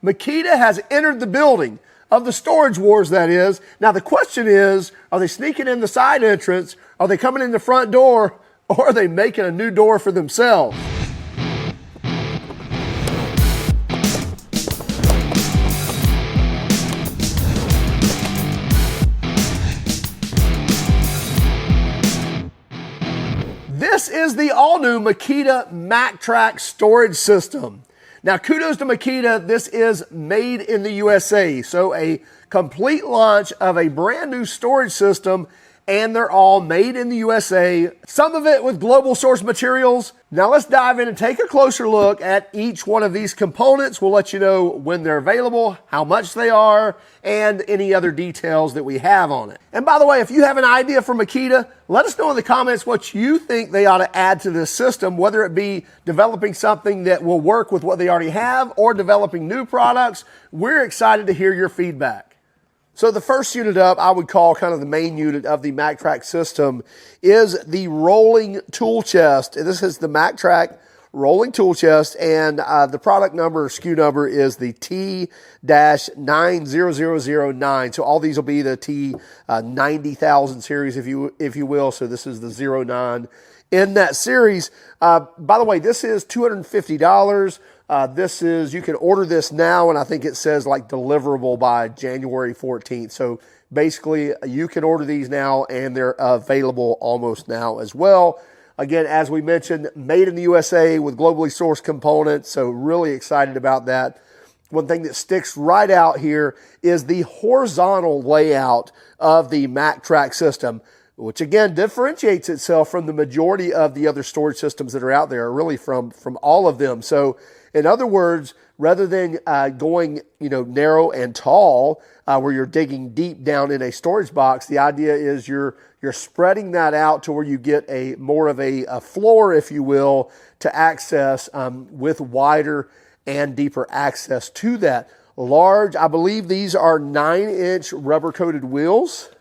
Makita has entered the building of the storage wars, that is. Now the question is, are they sneaking in the side entrance? Are they coming in the front door? Or are they making a new door for themselves? This is the all-new Makita MAKTRAK storage system. Now, kudos to Makita. This is made in the USA. So a complete launch of a brand new storage system, and they're all made in the USA. Some of it with global source materials. Now let's dive in and take a closer look at each one of these components. We'll let you know when they're available, how much they are, and any other details that we have on it. And by the way, if you have an idea for Makita, let us know in the comments what you think they ought to add to this system, whether it be developing something that will work with what they already have or developing new products. We're excited to hear your feedback. So the first unit up, I would call kind of the main unit of the MAKTRAK system, is the rolling tool chest. This is the MAKTRAK rolling tool chest, and the product number or SKU number is the T-90009. So all these will be the T-90,000 series, if you will. So this is the 09 in that series. By the way, this is $250. You can order this now, and I think it says like deliverable by January 14th. So basically you can order these now and they're available almost now as well. Again, as we mentioned, made in the USA with globally sourced components. So really excited about that. One thing that sticks right out here is the horizontal layout of the MAKTRAK system, which again differentiates itself from the majority of the other storage systems that are out there, really from all of them. So in other words, rather than going narrow and tall, where you're digging deep down in a storage box, the idea is you're spreading that out to where you get a more of a floor, if you will, to access with wider and deeper access to that. Large, I believe these are 9-inch rubber-coated wheels.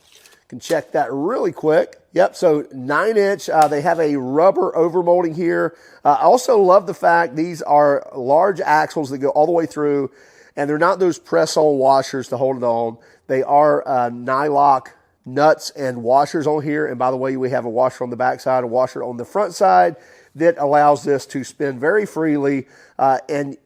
Can check that really quick. Yep, so 9-inch. They have a rubber overmolding here. I also love the fact these are large axles that go all the way through, and they're not those press-on washers to hold it on. They are nylock nuts and washers on here. And by the way, we have a washer on the back side, a washer on the front side that allows this to spin very freely and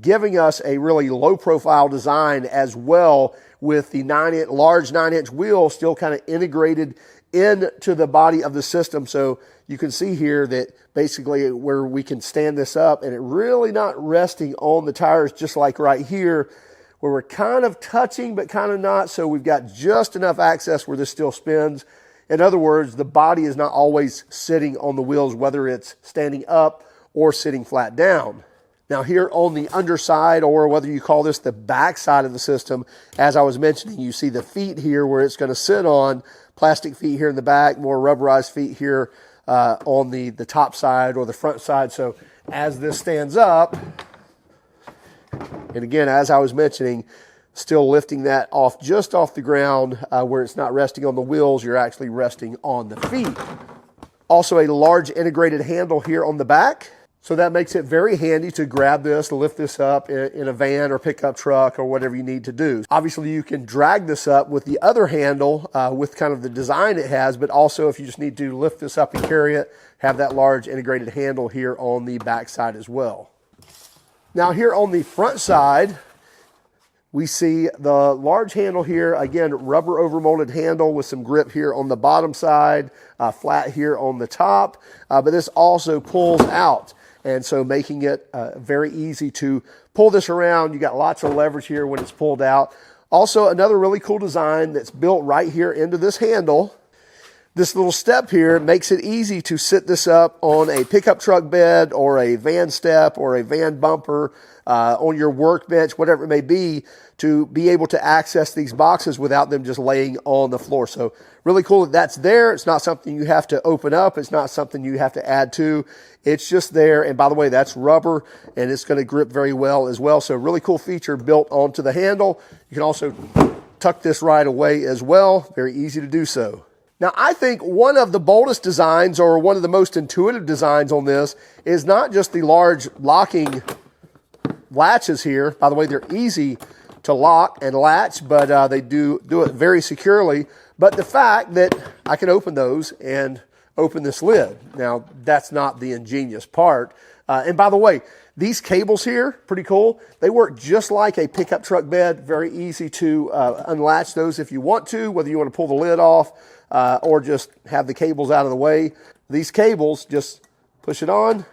giving us a really low-profile design as well, with the large 9-inch wheel still kind of integrated into the body of the system. So you can see here that basically where we can stand this up and it really not resting on the tires, just like right here where we're kind of touching but kind of not. So we've got just enough access where this still spins. In other words, the body is not always sitting on the wheels, whether it's standing up or sitting flat down. Now here on the underside, or whether you call this the back side of the system, as I was mentioning, you see the feet here where it's going to sit on, plastic feet here in the back, more rubberized feet here on the top side or the front side. So as this stands up, and again, as I was mentioning, still lifting that off just off the ground where it's not resting on the wheels, you're actually resting on the feet. Also a large integrated handle here on the back. So that makes it very handy to grab this, lift this up in a van or pickup truck or whatever you need to do. Obviously, you can drag this up with the other handle with kind of the design it has, but also if you just need to lift this up and carry it, have that large integrated handle here on the back side as well. Now here on the front side, we see the large handle here, again, rubber overmolded handle with some grip here on the bottom side, flat here on the top, but this also pulls out. And so making it very easy to pull this around. You got lots of leverage here when it's pulled out. Also, another really cool design that's built right here into this handle. This little step here makes it easy to sit this up on a pickup truck bed or a van step or a van bumper, on your workbench, whatever it may be, to be able to access these boxes without them just laying on the floor. So really cool that that's there. It's not something you have to open up. It's not something you have to add to. It's just there. And by the way, that's rubber and it's going to grip very well as well. So really cool feature built onto the handle. You can also tuck this right away as well. Very easy to do so. Now, I think one of the boldest designs, or one of the most intuitive designs on this, is not just the large locking latches here. By the way, they're easy to lock and latch, but they do it very securely. But the fact that I can open those and open this lid. Now, that's not the ingenious part. And by the way, these cables here, pretty cool. They work just like a pickup truck bed. Very easy to unlatch those if you want to, whether you want to pull the lid off or just have the cables out of the way. These cables, just push it on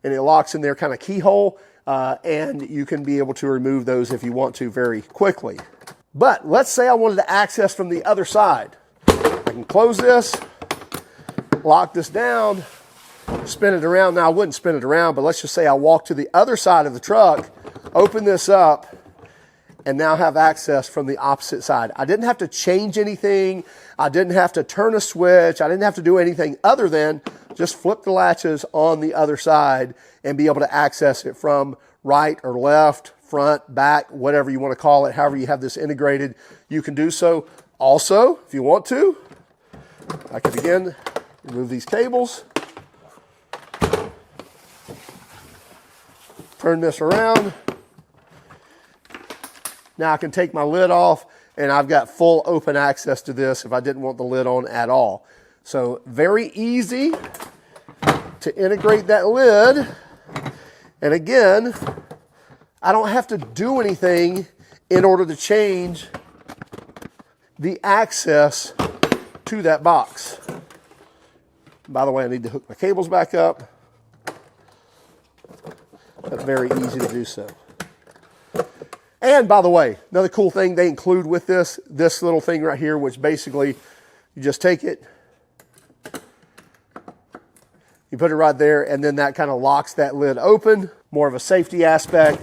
and it locks in their kind of keyhole, and you can be able to remove those if you want to very quickly. But let's say I wanted to access from the other side. I can close this, lock this down, spin it around. Now, I wouldn't spin it around, but let's just say I walk to the other side of the truck, open this up, and now have access from the opposite side. I didn't have to change anything. I didn't have to turn a switch. I didn't have to do anything other than just flip the latches on the other side and be able to access it from right or left, front, back, whatever you want to call it. However you have this integrated, you can do so. Also, if you want to, I can again remove these cables. Turn this around. Now I can take my lid off and I've got full open access to this if I didn't want the lid on at all. So very easy to integrate that lid. And again, I don't have to do anything in order to change the access to that box. By the way, I need to hook my cables back up. That's very easy to do so. And by the way, another cool thing they include with this little thing right here, which basically you just take it, you put it right there, and then that kind of locks that lid open. More of a safety aspect.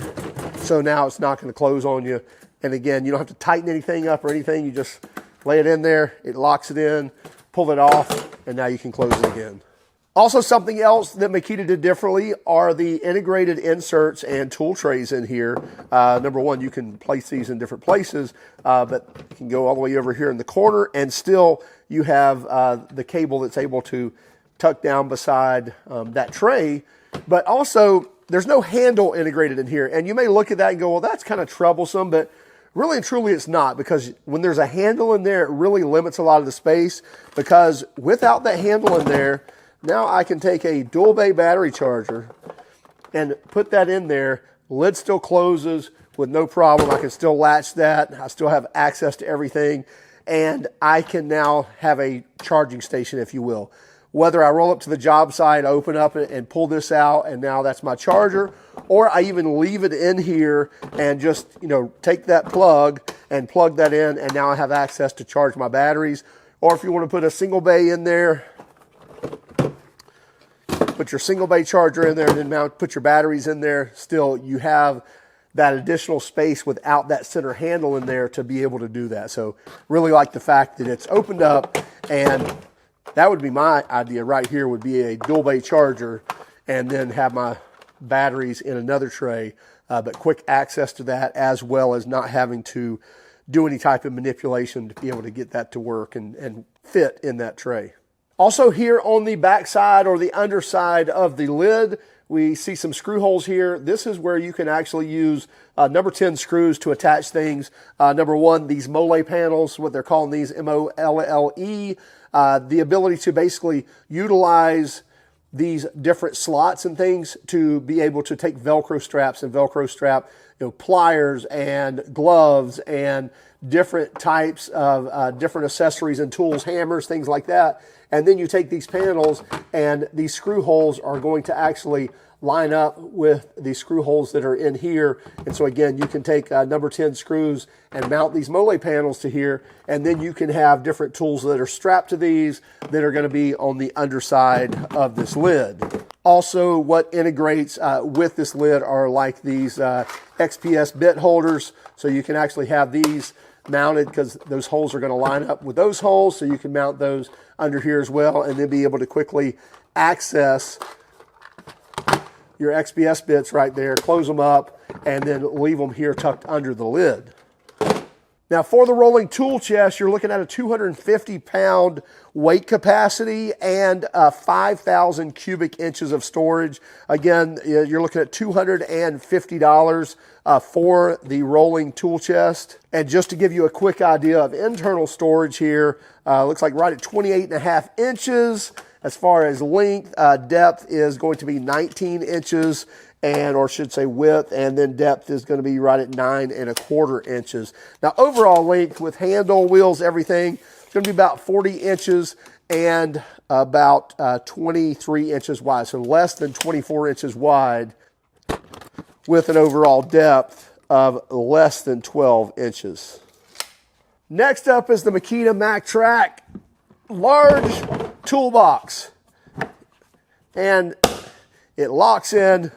So now it's not going to close on you. And again, you don't have to tighten anything up or anything. You just lay it in there, it locks it in, pull it off, and now you can close it again. Also, something else that Makita did differently are the integrated inserts and tool trays in here. Number one, you can place these in different places, but you can go all the way over here in the corner, and still you have the cable that's able to tuck down beside that tray. But also, there's no handle integrated in here. And you may look at that and go, well, that's kind of troublesome, but really and truly it's not, because when there's a handle in there, it really limits a lot of the space, because without that handle in there, now I can take a dual bay battery charger and put that in there. Lid still closes with no problem. I can still latch that. I still have access to everything. And I can now have a charging station, if you will. Whether I roll up to the job site, open up and pull this out, and now that's my charger, or I even leave it in here and just, take that plug and plug that in, and now I have access to charge my batteries. Or if you want to put a single bay in there, put your single bay charger in there and then put your batteries in there. Still, you have that additional space without that center handle in there to be able to do that. So really like the fact that it's opened up, and that would be my idea right here, would be a dual bay charger and then have my batteries in another tray, but quick access to that, as well as not having to do any type of manipulation to be able to get that to work and fit in that tray. Also here on the back side or the underside of the lid, we see some screw holes here. This is where you can actually use number 10 screws to attach things. Number one, these mole panels, what they're calling these, M-O-L-L-E, the ability to basically utilize these different slots and things to be able to take Velcro straps and Velcro strap, pliers and gloves and different types of different accessories and tools, hammers, things like that. And then you take these panels, and these screw holes are going to actually line up with the screw holes that are in here. And so again, you can take number 10 screws and mount these mole panels to here, and then you can have different tools that are strapped to these that are going to be on the underside of this lid. Also, what integrates with this lid are like these XPS bit holders. So you can actually have these mounted, because those holes are going to line up with those holes, so you can mount those under here as well, and then be able to quickly access your XPS bits right there, close them up, and then leave them here tucked under the lid. Now for the rolling tool chest, you're looking at a 250-pound weight capacity and 5,000 cubic inches of storage. Again, you're looking at $250 for the rolling tool chest. And just to give you a quick idea of internal storage here, looks like right at 28.5 inches. As far as length, depth is going to be 19 inches. Or should say width, and then depth is going to be right at 9.25 inches. Now overall length with handle, wheels, everything, it's going to be about 40 inches and about 23 inches wide. So less than 24 inches wide with an overall depth of less than 12 inches. Next up is the Makita MAKTRAK large toolbox. And it locks in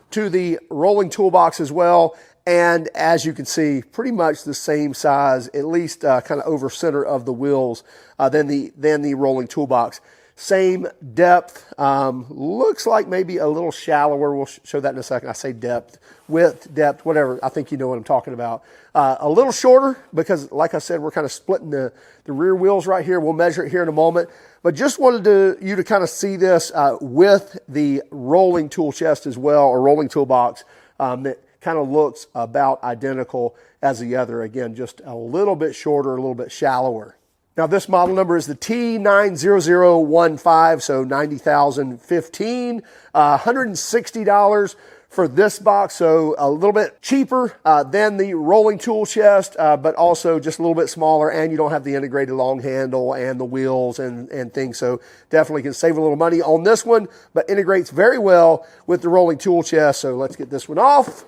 to the rolling toolbox as well, and as you can see, pretty much the same size, at least kind of over center of the wheels than the rolling toolbox. Same depth, looks like maybe a little shallower. We'll show that in a second. I say depth, width, depth, whatever. I think you know what I'm talking about. A little shorter because, like I said, we're kind of splitting the rear wheels right here. We'll measure it here in a moment. But just wanted you to kind of see this with the rolling tool chest as well, or rolling toolbox, that kind of looks about identical as the other. Again, just a little bit shorter, a little bit shallower. Now this model number is the T90015, so 90,015, $160 for this box, so a little bit cheaper than the rolling tool chest, but also just a little bit smaller, and you don't have the integrated long handle and the wheels and things, so definitely can save a little money on this one, but integrates very well with the rolling tool chest. So let's get this one off.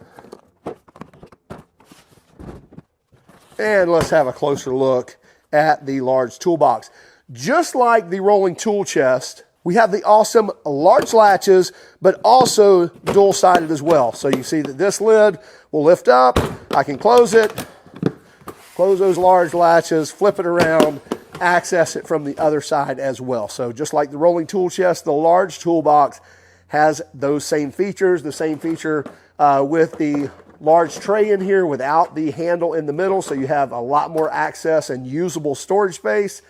And let's have a closer look at the large toolbox. Just like the rolling tool chest, we have the awesome large latches, but also dual-sided as well. So you see that this lid will lift up. I can close it, close those large latches, flip it around, access it from the other side as well. So just like the rolling tool chest, the large toolbox has those same features. The same feature with the large tray in here without the handle in the middle, so you have a lot more access and usable storage space.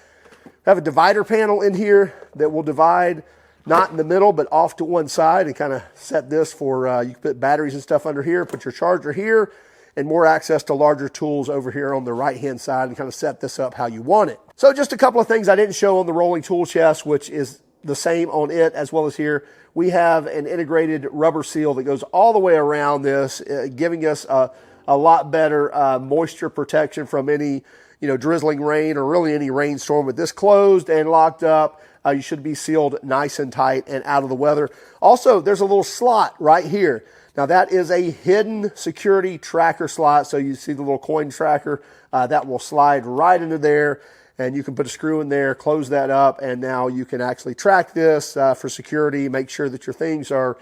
We have a divider panel in here that will divide not in the middle but off to one side, and kind of set this for you can put batteries and stuff under here, put your charger here, and more access to larger tools over here on the right hand side, and kind of set this up how you want it. So just a couple of things I didn't show on the rolling tool chest, which is the same on it as well as here. We have an integrated rubber seal that goes all the way around this, giving us a lot better moisture protection from any drizzling rain or really any rainstorm. With this closed and locked up, you should be sealed nice and tight and out of the weather. Also, there's a little slot right here. Now that is a hidden security tracker slot. So you see the little coin tracker that will slide right into there. And you can put a screw in there, close that up, and now you can actually track this for security, make sure that your things are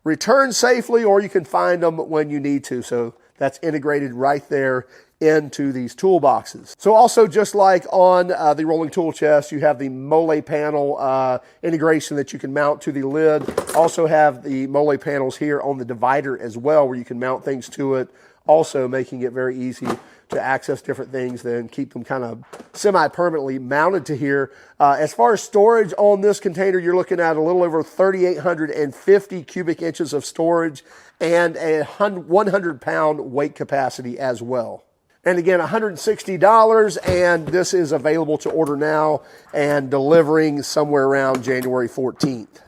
returned safely, or you can find them when you need to. So that's integrated right there into these toolboxes. So also, just like on the rolling tool chest, you have the mole panel integration that you can mount to the lid. Also have the mole panels here on the divider as well, where you can mount things to it, also making it very easy to access different things, then keep them kind of semi-permanently mounted to here. As far as storage on this container, you're looking at a little over 3,850 cubic inches of storage and a 100-pound weight capacity as well. And again, $160, and this is available to order now and delivering somewhere around January 14th.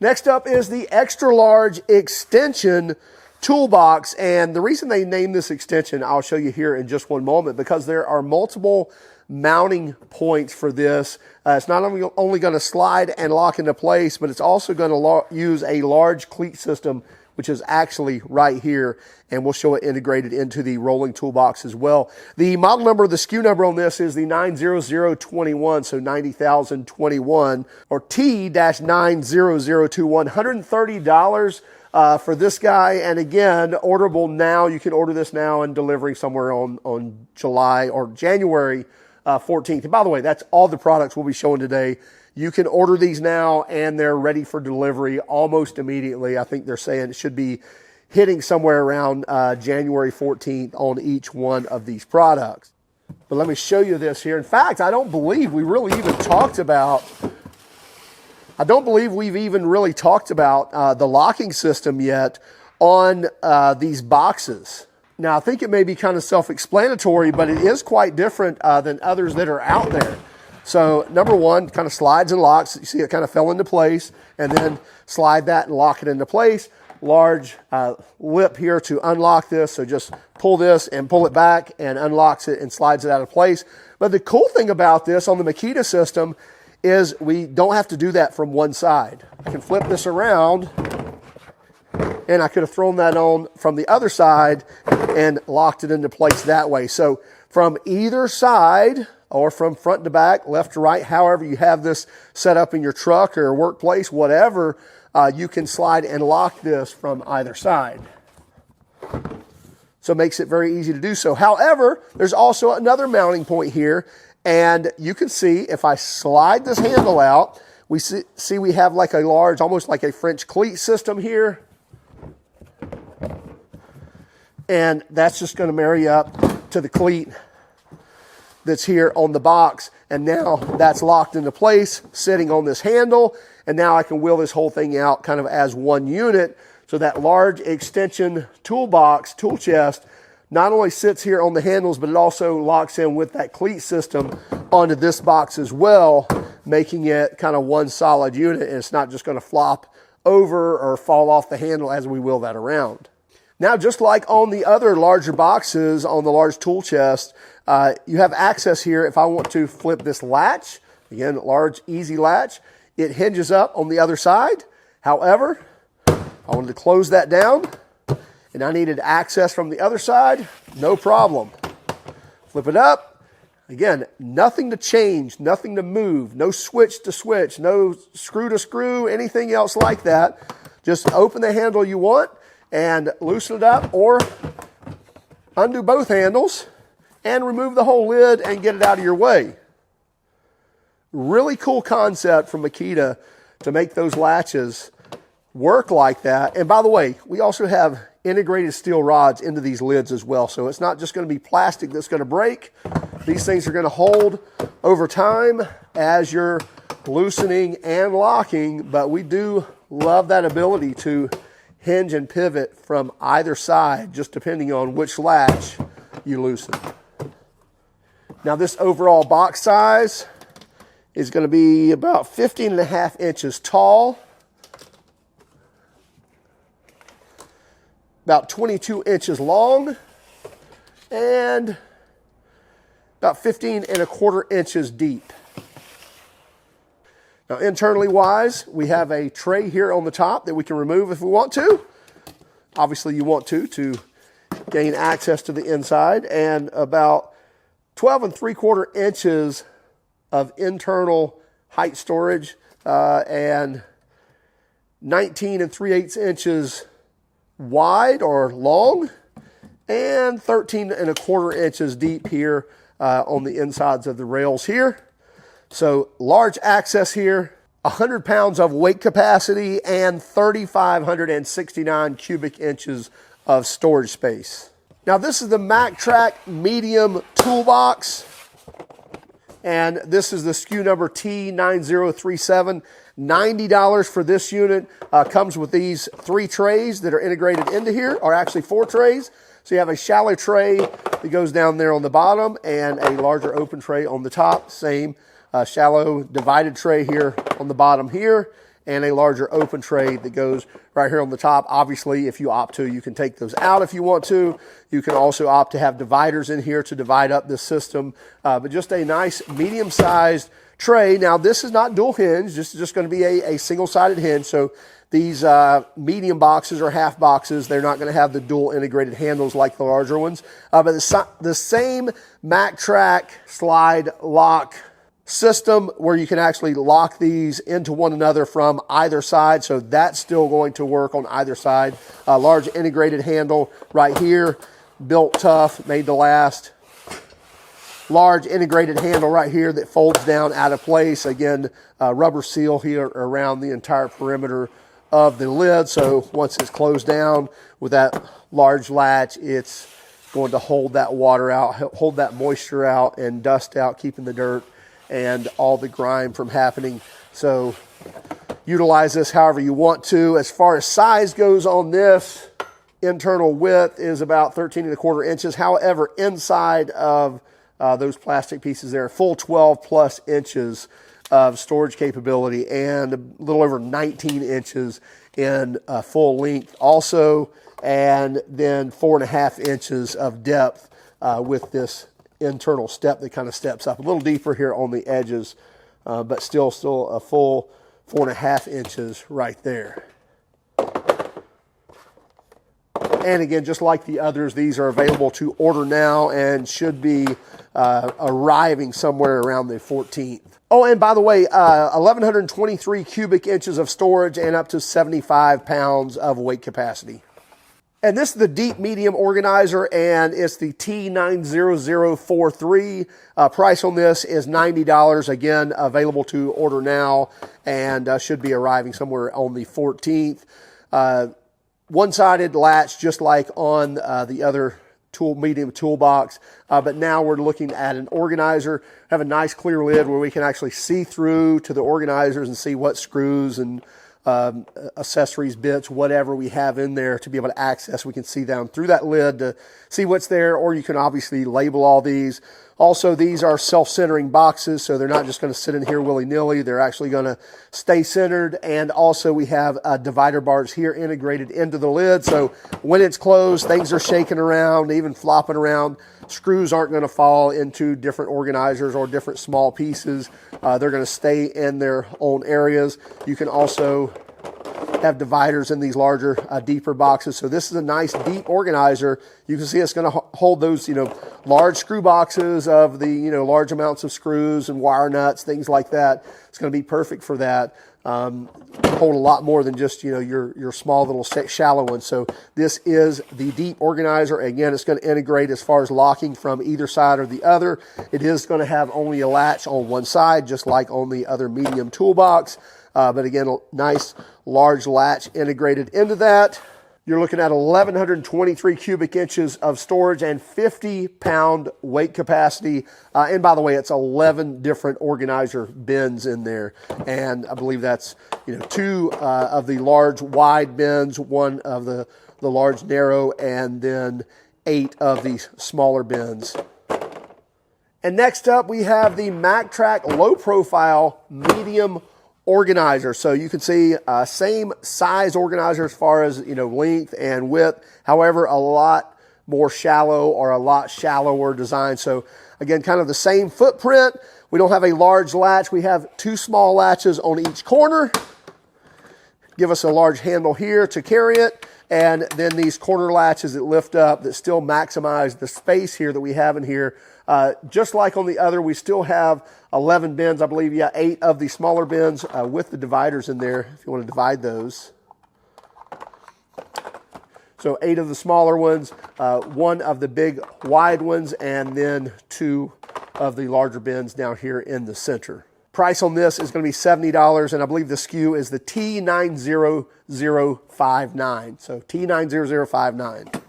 Next up is the extra large extension toolbox, and the reason they named this extension, I'll show you here in just one moment, because there are multiple mounting points for this. It's not only going to slide and lock into place, but it's also going to use a large cleat system, which is actually right here, and we'll show it integrated into the rolling toolbox as well. The model number, the SKU number on this is the 90021, so 90,021, or T-90021, $130 for this guy. And again, orderable now. You can order this now and delivering somewhere on July or January 14th. And by the way, that's all the products we'll be showing today. You can order these now and they're ready for delivery almost immediately. I think they're saying it should be hitting somewhere around January 14th on each one of these products. But let me show you this here. In fact, I don't believe we really even talked about, I don't believe we've even really talked about the locking system yet on these boxes. Now, I think it may be kind of self-explanatory, but it is quite different than others that are out there. So number one, kind of slides and locks. You see it kind of fell into place, and then slide that and lock it into place. Large lip here to unlock this. So just pull this and pull it back and unlocks it and slides it out of place. But the cool thing about this on the Makita system is we don't have to do that from one side. I can flip this around, and I could have thrown that on from the other side and locked it into place that way. So from either side, or from front to back, left to right, however you have this set up in your truck or workplace, whatever, you can slide and lock this from either side. So it makes it very easy to do so. However, there's also another mounting point here, and you can see if I slide this handle out, we see we have like a large, almost like a French cleat system here. And that's just going to marry up to the cleat that's here on the box, and now that's locked into place, sitting on this handle, and now I can wheel this whole thing out kind of as one unit. So that large extension toolbox, tool chest, not only sits here on the handles, but it also locks in with that cleat system onto this box as well, making it kind of one solid unit, and it's not just going to flop over or fall off the handle as we wheel that around. Now, just like on the other larger boxes on the large tool chest, you have access here if I want to flip this latch. Again, large, easy latch. It hinges up on the other side. However, I wanted to close that down, and I needed access from the other side. No problem. Flip it up. Again, nothing to change, nothing to move, no switch to switch, no screw to screw, anything else like that. Just open the handle you want and loosen it up, or undo both handles and remove the whole lid and get it out of your way. Really cool concept from Makita to make those latches work like that. And by the way, we also have integrated steel rods into these lids as well. So it's not just going to be plastic that's going to break. These things are going to hold over time as you're loosening and locking, but we do love that ability to hinge and pivot from either side, just depending on which latch you loosen. Now, this overall box size is going to be about 15.5 inches tall, about 22 inches long, and about 15.25 inches deep. Now, internally wise, we have a tray here on the top that we can remove if we want to. Obviously, you want to gain access to the inside, and about 12.75 inches of internal height storage, and 19.375 inches wide or long, and 13.25 inches deep here on the insides of the rails here. So large access here, 100 pounds of weight capacity, and 3,569 cubic inches of storage space. Now, this is the MAKTRAK medium toolbox, and this is the SKU number T9037. $90 for this unit. Comes with these 3 trays that are integrated into here, or actually 4 trays. So you have a shallow tray that goes down there on the bottom, and a larger open tray on the top. Same shallow divided tray here on the bottom here, and a larger open tray that goes right here on the top. Obviously, if you opt to, you can take those out if you want to. You can also opt to have dividers in here to divide up this system, but just a nice medium-sized tray. Now, this is not dual hinge. This is just going to be a single-sided hinge. So these medium boxes or half boxes, they're not going to have the dual integrated handles like the larger ones. But the same MAKTRAK slide lock system where you can actually lock these into one another from either side. So that's still going to work on either side. A large integrated handle right here, built tough, made to last. Large integrated handle right here that folds down out of place. Again, rubber seal here around the entire perimeter of the lid. So once it's closed down with that large latch, it's going to hold that water out, hold that moisture out and dust out, keeping the dirt and all the grime from happening. So utilize this however you want to. As far as size goes on this, internal width is about 13¼ inches. However, inside of those plastic pieces there, full 12 plus inches of storage capability and a little over 19 inches in full length also, and then 4.5 inches of depth with this internal step that kind of steps up a little deeper here on the edges, but still a full 4.5 inches right there. And again, just like the others, these are available to order now and should be arriving somewhere around the 14th. Oh, and by the way, 1,123 cubic inches of storage and up to 75 pounds of weight capacity. And this is the deep medium organizer, and it's the T90043. Price on this is $90. Again, available to order now and should be arriving somewhere on the 14th. One-sided latch, just like on the other medium toolbox, but now we're looking at an organizer. Have a nice clear lid where we can actually see through to the organizers and see what screws and accessories, bits, whatever we have in there to be able to access. We can see down through that lid to see what's there, or you can obviously label all these. Also, these are self-centering boxes, so they're not just going to sit in here willy-nilly. They're actually going to stay centered, and also we have divider bars here integrated into the lid, so when it's closed, things are shaking around, even flopping around. Screws aren't going to fall into different organizers or different small pieces. They're going to stay in their own areas. You can also have dividers in these larger, deeper boxes. So this is a nice deep organizer. You can see it's going to hold those, large screw boxes of the, large amounts of screws and wire nuts, things like that. It's going to be perfect for that. Hold a lot more than just, your small little shallow one. So this is the deep organizer. Again, it's going to integrate as far as locking from either side or the other. It is going to have only a latch on one side, just like on the other medium toolbox. But again, a nice large latch integrated into that. You're looking at 1,123 cubic inches of storage and 50-pound weight capacity. And by the way, it's 11 different organizer bins in there. And I believe that's, 2 of the large wide bins, 1 of the large narrow, and then 8 of the smaller bins. And next up, we have the MAKTRAK low profile medium organizer. So you can see same size organizer as far as length and width, however a lot more shallow or a lot shallower design. So again, kind of the same footprint. We don't have a large latch. We have 2 small latches on each corner. Give us a large handle here to carry it, and then these corner latches that lift up that still maximize the space here that we have in here. Just like on the other, we still have 11 bins, I believe, 8 of the smaller bins with the dividers in there, if you want to divide those. So 8 of the smaller ones, 1 of the big wide ones, and then 2 of the larger bins down here in the center. Price on this is going to be $70, and I believe the SKU is the T90059. So T90059.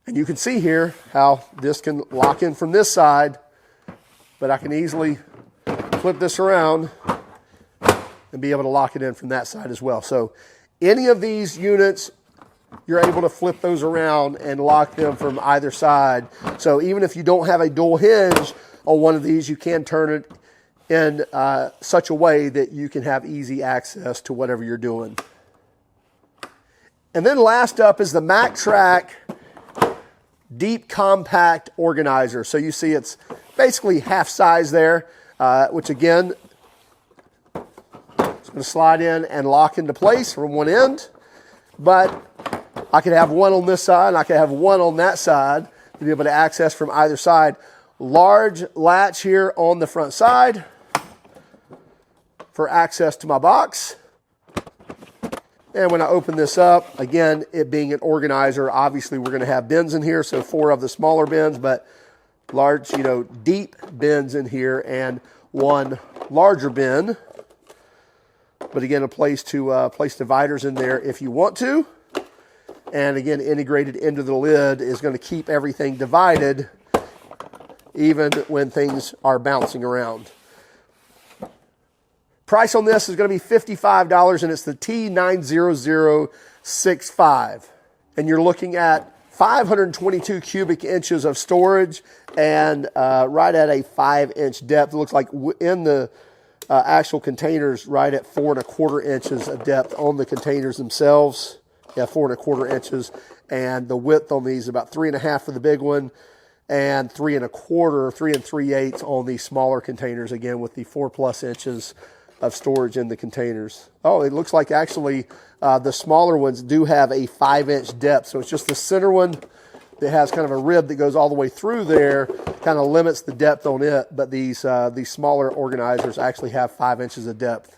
And you can see here how this can lock in from this side, but I can easily flip this around and be able to lock it in from that side as well. So any of these units, you're able to flip those around and lock them from either side. So even if you don't have a dual hinge on one of these, you can turn it in such a way that you can have easy access to whatever you're doing. And then last up is the MAKTRAK deep compact organizer. So you see it's basically half size there, which again, it's going to slide in and lock into place from one end. But I could have one on this side, and I could have one on that side to be able to access from either side. Large latch here on the front side for access to my box. And when I open this up, again, it being an organizer, obviously we're going to have bins in here, so 4 of the smaller bins, but large, deep bins in here and 1 larger bin. But again, a place to place dividers in there if you want to. and again, integrated into the lid is going to keep everything divided even when things are bouncing around. Price on this is going to be $55, and it's the T90065. And you're looking at 522 cubic inches of storage and right at a 5-inch depth. It looks like in the actual containers right at 4¼ inches of depth on the containers themselves. Yeah, 4¼ inches. And the width on these is about 3.5 for the big one and 3¼ 3 3/8 on the smaller containers, again with the 4+ inches of storage in the containers. Oh, it looks like actually the smaller ones do have a 5-inch depth. So it's just the center one that has kind of a rib that goes all the way through there, kind of limits the depth on it. But these smaller organizers actually have 5 inches of depth.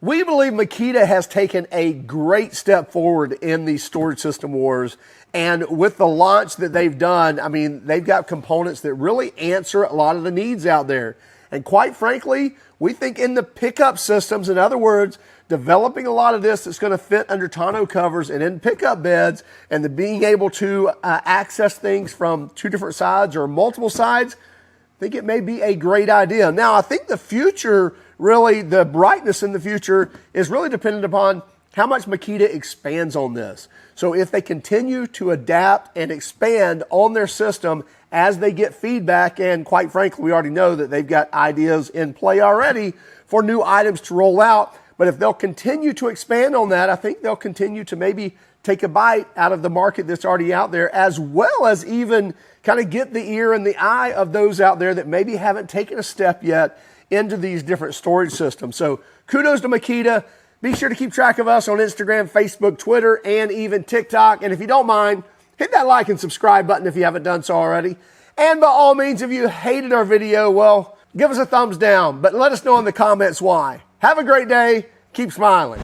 We believe Makita has taken a great step forward in the storage system wars. And with the launch that they've done, I mean, they've got components that really answer a lot of the needs out there. And quite frankly, we think in the pickup systems, in other words, developing a lot of this that's going to fit under tonneau covers and in pickup beds, and the being able to access things from 2 different sides or multiple sides, I think it may be a great idea. Now, I think the future, really, the brightness in the future is really dependent upon how much Makita expands on this. So if they continue to adapt and expand on their system as they get feedback, and quite frankly, we already know that they've got ideas in play already for new items to roll out. But if they'll continue to expand on that, I think they'll continue to maybe take a bite out of the market that's already out there, as well as even kind of get the ear and the eye of those out there that maybe haven't taken a step yet into these different storage systems. So kudos to Makita. Be sure to keep track of us on Instagram, Facebook, Twitter, and even TikTok. And if you don't mind, hit that like and subscribe button if you haven't done so already. And by all means, if you hated our video, well, give us a thumbs down, but let us know in the comments why. Have a great day. Keep smiling.